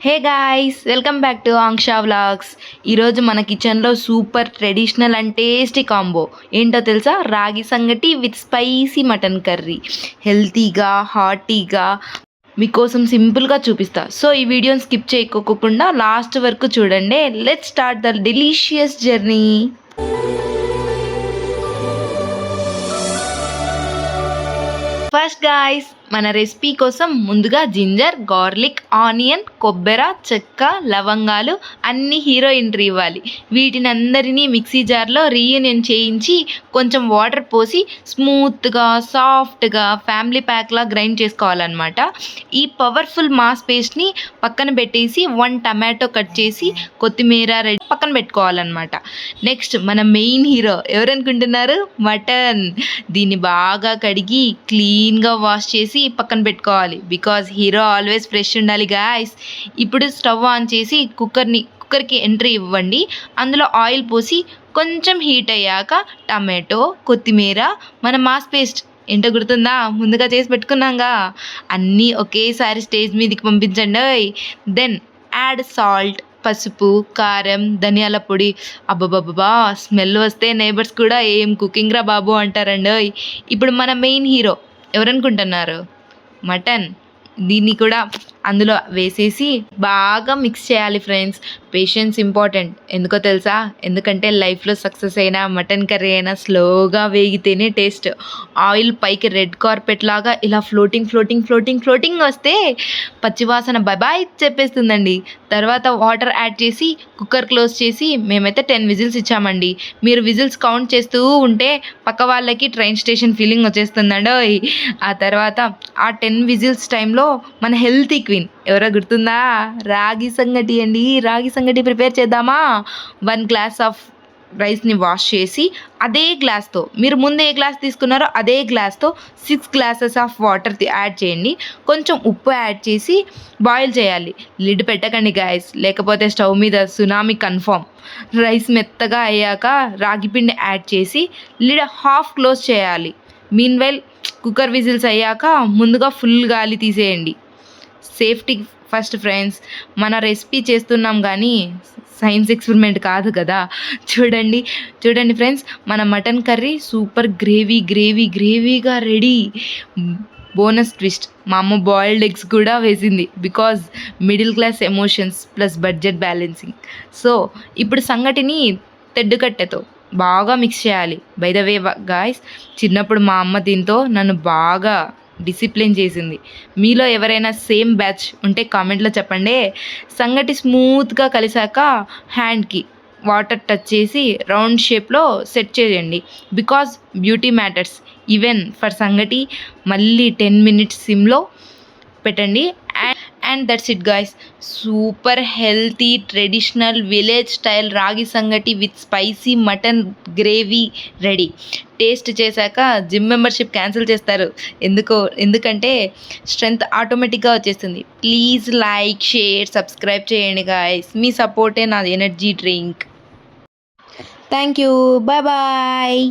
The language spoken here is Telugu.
Hey guys, welcome back to Aanksha vlogs. ఈరోజు మన కిచెన్లో super traditional and tasty combo ఏంటో తెలుసా? రాగి sangati with spicy mutton curry. హెల్తీగా హార్టీగా మీకోసం సింపుల్గా చూపిస్తా. సో ఈ వీడియోని స్కిప్ చేయకోకుండా లాస్ట్ వరకు చూడండి. Let's start the delicious journey. First guys, మన రెసిపీ కోసం ముందుగా జింజర్, గార్లిక్, ఆనియన్, కొబ్బరి, చెక్క, లవంగాలు అన్ని హీరో ఎంట్రీ ఇవ్వాలి. వీటిని అందరినీ మిక్సీ జార్లో రీయూనియన్ చేయించి కొంచెం వాటర్ పోసి స్మూత్గా సాఫ్ట్గా ఫ్యామిలీ ప్యాక్లా గ్రైండ్ చేసుకోవాలన్నమాట. ఈ పవర్ఫుల్ మాస్ పేస్ట్ని పక్కన పెట్టేసి 1 టమాటో కట్ చేసి కొత్తిమీర రెడీ పక్కన పెట్టుకోవాలన్నమాట. నెక్స్ట్ మన మెయిన్ హీరో ఎవరనుకుంటున్నారు? మటన్. దీన్ని బాగా కడిగి క్లీన్గా వాష్ చేసి పక్కన పెట్టుకోవాలి. బికాజ్ హీరో ఆల్వేస్ ఫ్రెష్ ఉండాలి గాయ్స్. ఇప్పుడు స్టవ్ ఆన్ చేసి కుక్కర్కి ఎంట్రీ ఇవ్వండి. అందులో ఆయిల్ పోసి కొంచెం హీట్ అయ్యాక టమాటో, కొత్తిమీర, మన మాస్ పేస్ట్ ఏంటో గుర్తుందా? ముందుగా చేసి పెట్టుకున్నాగా, అన్నీ ఒకేసారి స్టేజ్ మీదకి పంపించండి. దెన్ యాడ్ సాల్ట్, పసుపు, కారం, ధనియాల పొడి. అబ్బబ్బబ్బా, స్మెల్ వస్తే నైబర్స్ కూడా ఏం కుకింగ్ రా బాబు అంటారండి. ఇప్పుడు మన మెయిన్ హీరో ఎవరనుకుంటున్నారు? మటన్. దీన్ని కూడా అందులో వేసేసి బాగా మిక్స్ చేయాలి ఫ్రెండ్స్. Patience important. ఎందుకో తెలుసా? ఎందుకంటే లైఫ్లో సక్సెస్ అయినా మటన్ కర్రీ అయినా స్లోగా వేగితేనే టేస్ట్. ఆయిల్ పైకి రెడ్ కార్పెట్ లాగా ఇలా ఫ్లోటింగ్ వస్తే పచ్చివాసన బాయ్ చెప్పేస్తుందండి. తర్వాత వాటర్ యాడ్ చేసి కుక్కర్ క్లోజ్ చేసి మేమైతే 10 విజిల్స్ ఇచ్చామండి. మీరు విజిల్స్ కౌంట్ చేస్తూ ఉంటే పక్క వాళ్ళకి ట్రైన్ స్టేషన్ ఫీలింగ్ వచ్చేస్తుందండి. ఆ తర్వాత ఆ 10 విజిల్స్ టైంలో మన హెల్తీ క్వీన్ ఎవరో గుర్తుందా? రాగి సంగటి అండి. రాగి సంగటి ప్రిపేర్ చేద్దామా? 1 గ్లాస్ ఆఫ్ రైస్ని వాష్ చేసి అదే గ్లాస్తో, మీరు ముందు ఏ గ్లాస్ తీసుకున్నారో అదే గ్లాస్తో 6 గ్లాసెస్ ఆఫ్ వాటర్ యాడ్ చేయండి. కొంచెం ఉప్పు యాడ్ చేసి బాయిల్ చేయాలి. లిడ్ పెట్టకండి గాయస్, లేకపోతే స్టవ్ మీద సునామీ కన్ఫర్మ్. రైస్ మెత్తగా అయ్యాక రాగి పిండి యాడ్ చేసి లిడ్ హాఫ్ క్లోజ్ చేయాలి. మీన్వైల్ కుక్కర్ విజిల్స్ అయ్యాక ముందుగా ఫుల్ గాలి తీసేయండి. Safety first friends. మన రెసిపీ చేస్తున్నాం కానీ సైన్స్ ఎక్స్పెరిమెంట్ కాదు కదా. చూడండి ఫ్రెండ్స్, మన మటన్ కర్రీ సూపర్ గ్రేవీగా రెడీ. బోనస్ ట్విస్ట్, మా అమ్మ బాయిల్డ్ ఎగ్స్ కూడా వేసింది. Because middle class emotions plus budget balancing. So ఇప్పుడు సంగటిని తెడ్డుకట్టెతో బాగా మిక్స్ చేయాలి. బై ద వే గాయ్స్, చిన్నప్పుడు మా అమ్మ దీంతో నన్ను బాగా డిసిప్లిన్ చేసింది. మీలో ఎవరైనా సేమ్ బ్యాచ్ ఉంటే కామెంట్లో చెప్పండి. సంగటి స్మూత్గా కలిసాక హ్యాండ్కి వాటర్ టచ్ చేసి రౌండ్ షేప్లో సెట్ చేయండి. Because beauty matters even for sangati. మళ్ళీ 10 మినిట్స్ సిమ్లో పెట్టండి. And that's it guys. Super healthy traditional village style ragi sangati with spicy mutton gravy ready. Taste చేశాక జిమ్ మెంబర్షిప్ క్యాన్సిల్ చేస్తారు. ఎందుకంటే స్ట్రెంగ్త్ ఆటోమేటిక్గా వచ్చేస్తుంది. ప్లీజ్ లైక్, షేర్, సబ్స్క్రైబ్ చేయండి గాయ్స్. మీ సపోర్టే నా energy drink. Thank you. Bye.